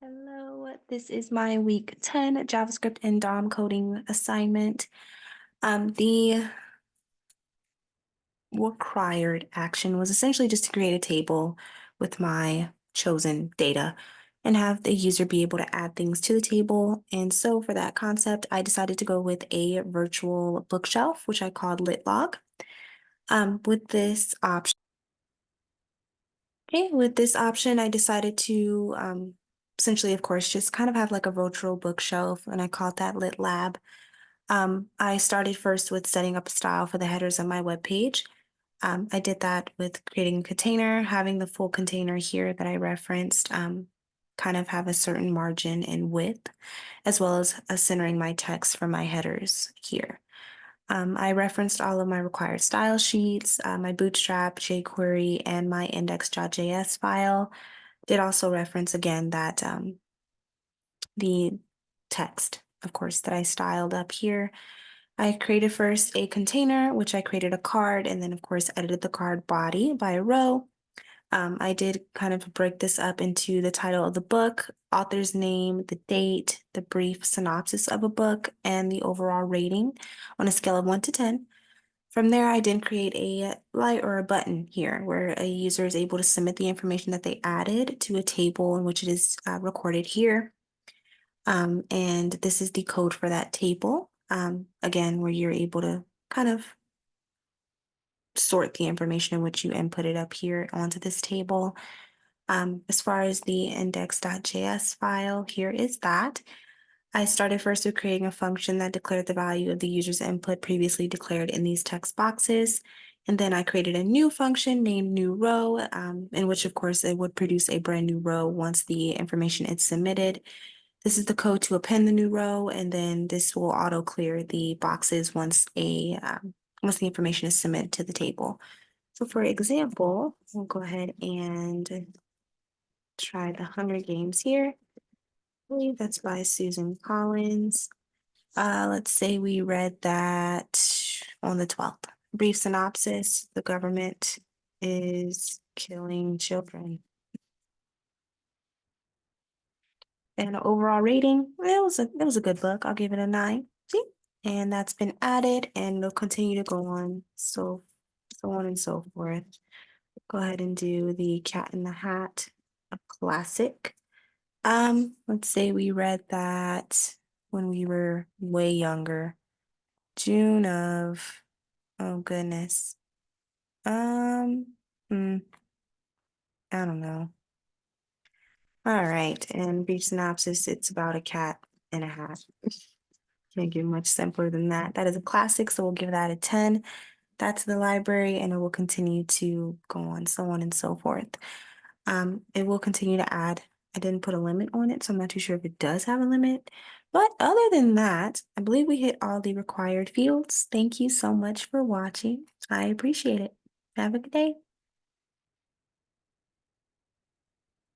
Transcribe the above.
Hello, this is my week 10 JavaScript and DOM coding assignment. The required action was essentially just to create a table with my chosen data and have the user be able to add things to the table. And so for that concept, I decided to go with a virtual bookshelf, which I called LitLog. With this option, I decided to essentially, of course, just kind of have like a virtual bookshelf, and I called that LitLab. I started first with setting up a style for the headers on my web page. I did that with creating a container, having the full container here that I referenced, kind of have a certain margin and width, as well as centering my text for my headers here. I referenced all of my required style sheets, my Bootstrap, jQuery, and my index.js file. Did also reference again that the text, of course, that I styled up here. I created first a container, which I created a card, and then of course edited the card body by a row. I did kind of break this up into the title of the book, author's name, the date, the brief synopsis of a book, and the overall rating on a scale of 1 to 10. From there, I did create a light or a button here where a user is able to submit the information that they added to a table in which it is recorded here. And this is the code for that table. Again, where you're able to kind of sort the information in which you input it up here onto this table. As far as the index.js file, here is that. I started first with creating a function that declared the value of the user's input previously declared in these text boxes. And then I created a new function named new row, in which of course it would produce a brand new row once the information is submitted. This is the code to append the new row, and then this will auto clear the boxes once the information is submitted to the table. So for example, we'll go ahead and try the Hunger Games here. I believe that's by Susan Collins. Let's say we read that on the 12th. Brief synopsis: the government is killing children. And overall rating, it was a good book. I'll give it a 9. See? And that's been added, and it'll continue to go on, so on and so forth. Go ahead and do the Cat in the Hat, a classic. Let's say we read that when we were way younger, June of, oh goodness, I don't know. All right, and brief synopsis, it's about a cat in a hat. Can't get much simpler than that. That is a classic, so we'll give that a 10. That's the library, and it will continue to go on, so on and so forth. It will continue to add. I didn't put a limit on it, so I'm not too sure if it does have a limit. But other than that, I believe we hit all the required fields. Thank you so much for watching. I appreciate it. Have a good day.